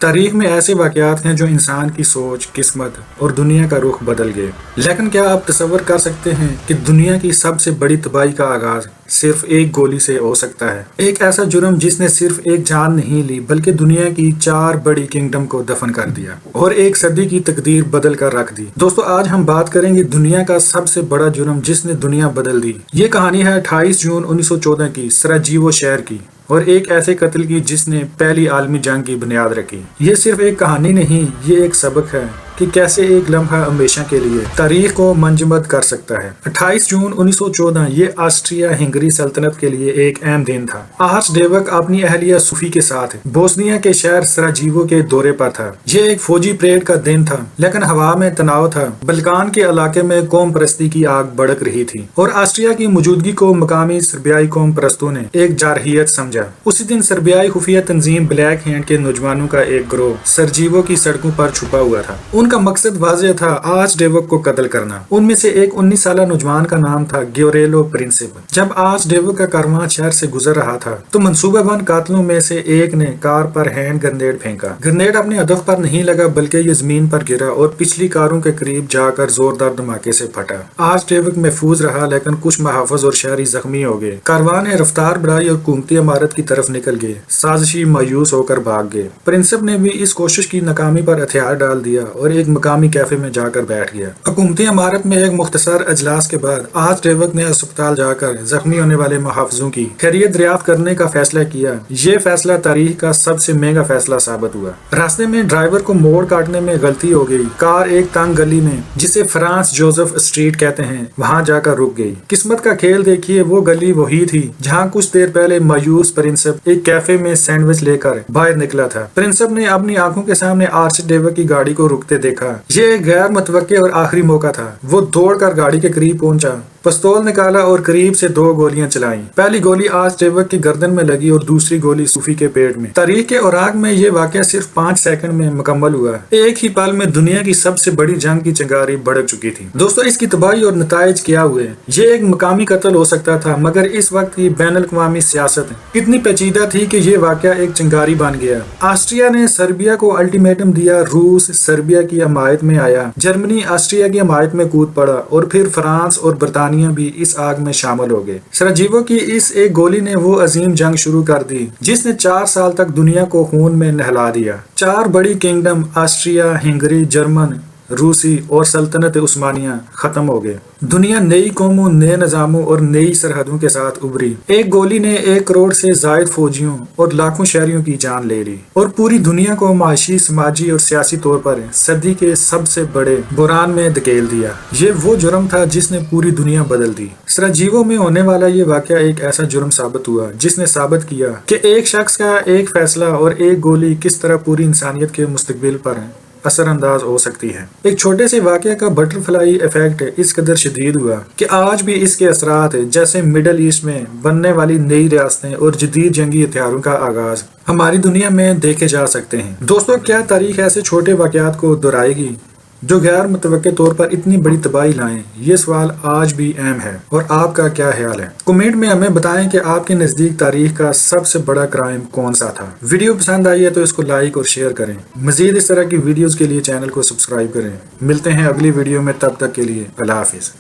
تاریخ میں ایسے واقعات ہیں جو انسان کی سوچ، قسمت اور دنیا کا رخ بدل گئے۔ لیکن کیا آپ تصور کر سکتے ہیں کہ دنیا کی سب سے بڑی تباہی کا آغاز صرف ایک گولی سے ہو سکتا ہے؟ ایک ایسا جرم جس نے صرف ایک جان نہیں لی بلکہ دنیا کی 4 بڑی کنگڈم کو دفن کر دیا اور ایک صدی کی تقدیر بدل کر رکھ دی۔ دوستو، آج ہم بات کریں گے دنیا کا سب سے بڑا جرم جس نے دنیا بدل دی۔ یہ کہانی ہے 28 جون 1914 کی سراجیوو شہر کی، اور ایک ایسے قتل کی جس نے پہلی عالمی جنگ کی بنیاد رکھی۔ یہ صرف ایک کہانی نہیں، یہ ایک سبق ہے کہ کیسے ایک لمحہ ہمیشہ کے لیے تاریخ کو منجمد کر سکتا ہے۔ 28 جون 1914 یہ آسٹریا ہنگری سلطنت کے لیے ایک اہم دن تھا۔ آرچ ڈیوک اپنی اہلیہ صوفی کے ساتھ بوسنیا کے شہر سراجیوو کے دورے پر تھا۔ یہ ایک فوجی پریڈ کا دن تھا، لیکن ہوا میں تناؤ تھا۔ بلکان کے علاقے میں قوم پرستی کی آگ بھڑک رہی تھی اور آسٹریا کی موجودگی کو مقامی سربیائی قوم پرستوں نے ایک جارحیت سمجھا۔ اسی دن سربیائی خفیہ تنظیم بلیک ہینڈ کے نوجوانوں کا ایک گروہ سراجیوو کی سڑکوں پر چھپا ہوا تھا۔ ان کا مقصد واضح تھا، آرچ ڈیوک کو قتل کرنا۔ ان میں سے ایک 19 سالہ نوجوان کا نام تھا گیوریلو پرنسپ۔ جب آرچ ڈیوک کا کارواں شہر سے گزر رہا تھا تو منصوبہ بند قاتلوں میں سے ایک نے کار پر ہینڈ گرنیڈ پھینکا۔ گرنیڈ اپنے ہدف پر نہیں لگا بلکہ یہ زمین پر گرا اور پچھلی کاروں کے قریب جا کر زوردار دھماکے سے پھٹا۔ آرچ ڈیوک محفوظ رہا لیکن کچھ محافظ اور شہری زخمی ہو گئے۔ کارواں نے رفتار بڑھائی اور حکومتی عمارت کی طرف نکل گئے۔ سازشی مایوس ہو کر بھاگ گئے۔ پرنسپ نے بھی اس کوشش کی ناکامی پر ہتھیار ڈال دیا اور ایک مقامی کیفے میں جا کر بیٹھ گیا۔ حکومتی عمارت میں ایک مختصر اجلاس کے بعد آرچ ڈیوک نے اسپتال جا کر زخمی ہونے والے محافظوں کی خیریت دریافت کرنے کا فیصلہ کیا۔ یہ فیصلہ تاریخ کا سب سے مہنگا فیصلہ ثابت ہوا۔ راستے میں ڈرائیور کو موڑ کاٹنے میں غلطی ہو گئی۔ کار ایک تنگ گلی میں جسے فرانس جوزف اسٹریٹ کہتے ہیں وہاں جا کر رک گئی۔ قسمت کا کھیل دیکھیے، وہ گلی وہی تھی جہاں کچھ دیر پہلے مایوس پرنسپ ایک کیفے میں سینڈوچ لے کر باہر نکلا تھا۔ پرنسپ نے اپنی آنکھوں کے سامنے آرچ ڈیوک کی گاڑی کو رکتے دیکھا۔ یہ ایک غیر متوقع اور آخری موقع تھا۔ وہ دوڑ کر گاڑی کے قریب پہنچا، پستول نکالا اور قریب سے 2 گولیاں چلائیں۔ پہلی گولی آرچ ڈیوک کی گردن میں لگی اور دوسری گولی صوفی کے پیٹ میں۔ تاریخ کے اوراق میں یہ واقعہ صرف 5 سیکنڈ میں مکمل ہوا۔ ایک ہی پل میں دنیا کی سب سے بڑی جنگ کی چنگاری بھڑک چکی تھی۔ دوستو، اس کی تباہی اور نتائج کیا ہوئے؟ یہ ایک مقامی قتل ہو سکتا تھا، مگر اس وقت کی بین الاقوامی سیاست اتنی پیچیدہ تھی کہ یہ واقعہ ایک چنگاری بن گیا۔ آسٹریا نے سربیا کو الٹیمیٹم دیا، روس سربیا کی حمایت میں آیا، جرمنی آسٹریا کی حمایت میں کود پڑا اور پھر فرانس اور برطانیہ بھی اس آگ میں شامل ہو گئے۔ سراجیوو کی اس ایک گولی نے وہ عظیم جنگ شروع کر دی جس نے 4 سال تک دنیا کو خون میں نہلا دیا۔ 4 بڑی کنگڈم آسٹریا، ہنگری، جرمن، روسی اور سلطنت عثمانیہ ختم ہو گئے۔ دنیا نئی قوموں، نئے نظاموں اور نئی سرحدوں کے ساتھ ابھری۔ ایک گولی نے 1 کروڑ سے زائد فوجیوں اور لاکھوں شہریوں کی جان لے لی اور پوری دنیا کو معاشی، سماجی اور سیاسی طور پر صدی کے سب سے بڑے بحران میں دھکیل دیا۔ یہ وہ جرم تھا جس نے پوری دنیا بدل دی۔ سراجیوو میں ہونے والا یہ واقعہ ایک ایسا جرم ثابت ہوا جس نے ثابت کیا کہ ایک شخص کا ایک فیصلہ اور ایک گولی کس طرح پوری انسانیت کے مستقبل پر اثر انداز ہو سکتی ہے۔ ایک چھوٹے سے واقعہ کا بٹر فلائی ایفیکٹ اس قدر شدید ہوا کہ آج بھی اس کے اثرات، جیسے مڈل ایسٹ میں بننے والی نئی ریاستیں اور جدید جنگی ہتھیاروں کا آغاز، ہماری دنیا میں دیکھے جا سکتے ہیں۔ دوستو، کیا تاریخ ایسے چھوٹے واقعات کو دہرائے گی جو غیر متوقع طور پر اتنی بڑی تباہی لائیں؟ یہ سوال آج بھی اہم ہے، اور آپ کا کیا خیال ہے؟ کمنٹ میں ہمیں بتائیں کہ آپ کے نزدیک تاریخ کا سب سے بڑا کرائم کون سا تھا۔ ویڈیو پسند آئی ہے تو اس کو لائک اور شیئر کریں۔ مزید اس طرح کی ویڈیوز کے لیے چینل کو سبسکرائب کریں۔ ملتے ہیں اگلی ویڈیو میں، تب تک کے لیے اللہ حافظ۔